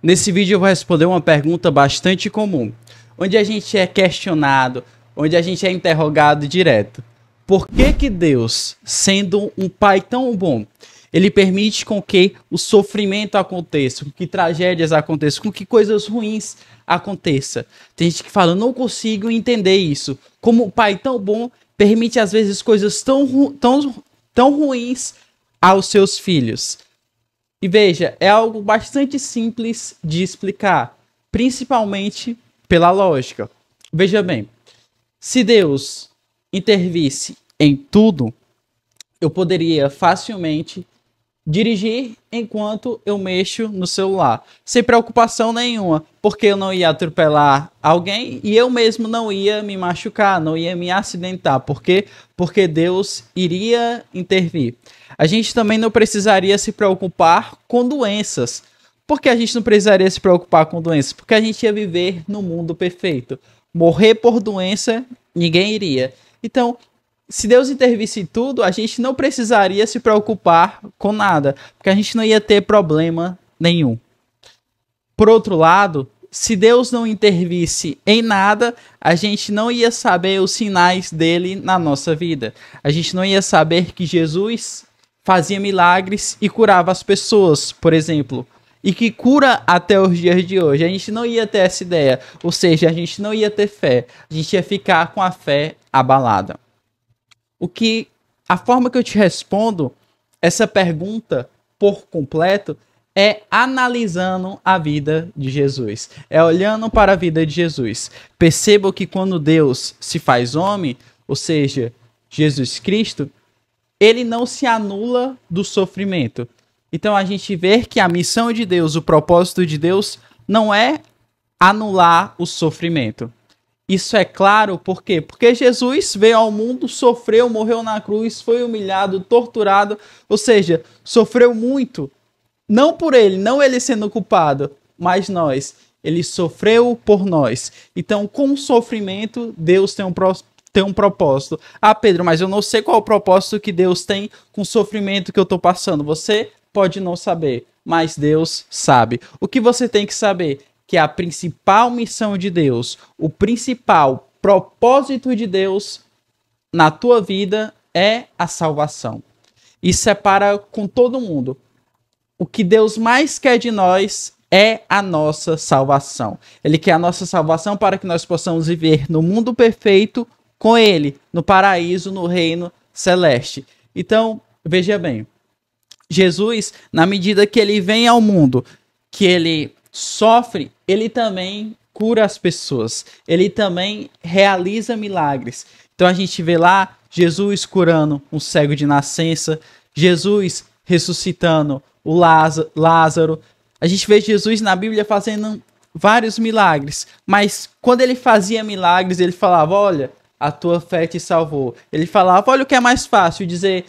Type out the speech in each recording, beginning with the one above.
Nesse vídeo eu vou responder uma pergunta bastante comum, onde a gente é questionado, onde a gente é interrogado direto. Por que Deus, sendo um pai tão bom, ele permite com que o sofrimento aconteça, com que tragédias aconteçam, com que coisas ruins aconteçam? Tem gente que fala, eu não consigo entender isso. Como um pai tão bom permite às vezes coisas tão ruins aos seus filhos. E veja, é algo bastante simples de explicar, principalmente pela lógica. Veja bem, se Deus intervisse em tudo, eu poderia facilmente dirigir enquanto eu mexo no celular, sem preocupação nenhuma, porque eu não ia atropelar alguém e eu mesmo não ia me machucar, não ia me acidentar. Por quê? Porque Deus iria intervir. A gente também não precisaria se preocupar com doenças. Por que a gente não precisaria se preocupar com doenças? Porque a gente ia viver no mundo perfeito. Morrer por doença, ninguém iria. Então, se Deus intervisse em tudo, a gente não precisaria se preocupar com nada, porque a gente não ia ter problema nenhum. Por outro lado, se Deus não intervisse em nada, a gente não ia saber os sinais dele na nossa vida. A gente não ia saber que Jesus fazia milagres e curava as pessoas, por exemplo, e que cura até os dias de hoje. A gente não ia ter essa ideia, ou seja, a gente não ia ter fé, a gente ia ficar com a fé abalada. A forma que eu te respondo essa pergunta por completo é analisando a vida de Jesus, é olhando para a vida de Jesus. Perceba que quando Deus se faz homem, ou seja, Jesus Cristo, ele não se anula do sofrimento. Então a gente vê que a missão de Deus, o propósito de Deus, não é anular o sofrimento. Isso é claro, por quê? Porque Jesus veio ao mundo, sofreu, morreu na cruz, foi humilhado, torturado, ou seja, sofreu muito. Não por ele, não ele sendo culpado, mas nós. Ele sofreu por nós. Então, com o sofrimento, Deus tem um propósito. Ah, Pedro, mas eu não sei qual é o propósito que Deus tem com o sofrimento que eu estou passando. Você pode não saber, mas Deus sabe. O que você tem que saber? Que a principal missão de Deus, o principal propósito de Deus na tua vida é a salvação. Isso é para com todo mundo. O que Deus mais quer de nós é a nossa salvação. Ele quer a nossa salvação para que nós possamos viver no mundo perfeito com Ele, no paraíso, no reino celeste. Então, veja bem, Jesus, na medida que Ele vem ao mundo, que Ele sofre, ele também cura as pessoas, ele também realiza milagres. Então a gente vê lá Jesus curando um cego de nascença, Jesus ressuscitando o Lázaro. A gente vê Jesus na Bíblia fazendo vários milagres, mas quando ele fazia milagres, ele falava, olha, a tua fé te salvou. Ele falava, olha o que é mais fácil, dizer,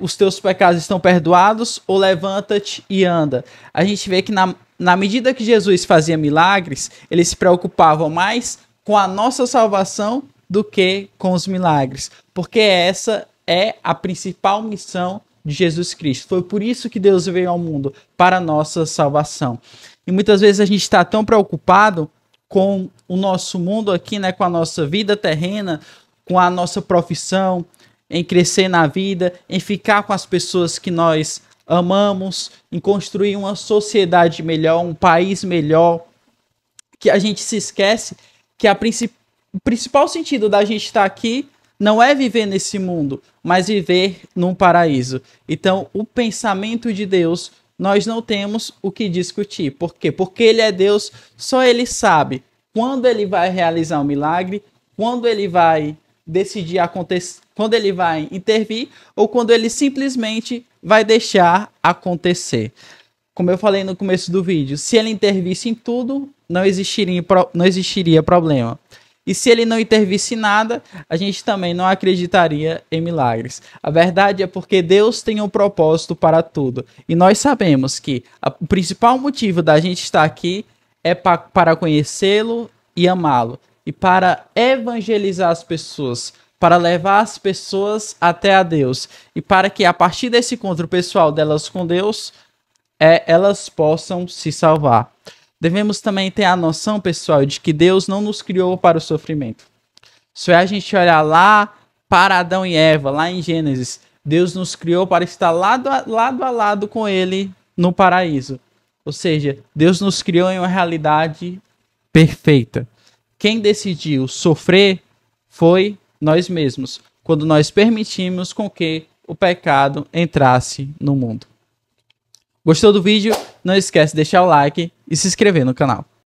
os teus pecados estão perdoados, ou levanta-te e anda. A gente vê que na medida que Jesus fazia milagres, ele se preocupava mais com a nossa salvação do que com os milagres. Porque essa é a principal missão de Jesus Cristo. Foi por isso que Deus veio ao mundo, para a nossa salvação. E muitas vezes a gente está tão preocupado com o nosso mundo aqui, né, com a nossa vida terrena, com a nossa profissão, em crescer na vida, em ficar com as pessoas que nós amamos, em construir uma sociedade melhor, um país melhor, que a gente se esquece que o principal sentido da gente estar aqui não é viver nesse mundo, mas viver num paraíso. Então, o pensamento de Deus, nós não temos o que discutir. Por quê? Porque Ele é Deus, só Ele sabe quando Ele vai realizar um milagre, quando Ele vai decidir acontecer, quando Ele vai intervir ou quando Ele simplesmente vai deixar acontecer. Como eu falei no começo do vídeo, se Ele intervisse em tudo, não existiria problema. E se Ele não intervisse em nada, a gente também não acreditaria em milagres. A verdade é porque Deus tem um propósito para tudo. E nós sabemos que o principal motivo da gente estar aqui é para conhecê-lo e amá-lo. E para evangelizar as pessoas, para levar as pessoas até a Deus. E para que a partir desse encontro pessoal delas com Deus, elas possam se salvar. Devemos também ter a noção, pessoal, de que Deus não nos criou para o sofrimento. Se a gente olhar lá para Adão e Eva, lá em Gênesis, Deus nos criou para estar lado a lado com Ele no paraíso. Ou seja, Deus nos criou em uma realidade perfeita. Quem decidiu sofrer foi nós mesmos, quando nós permitimos com que o pecado entrasse no mundo. Gostou do vídeo? Não esquece de deixar o like e se inscrever no canal.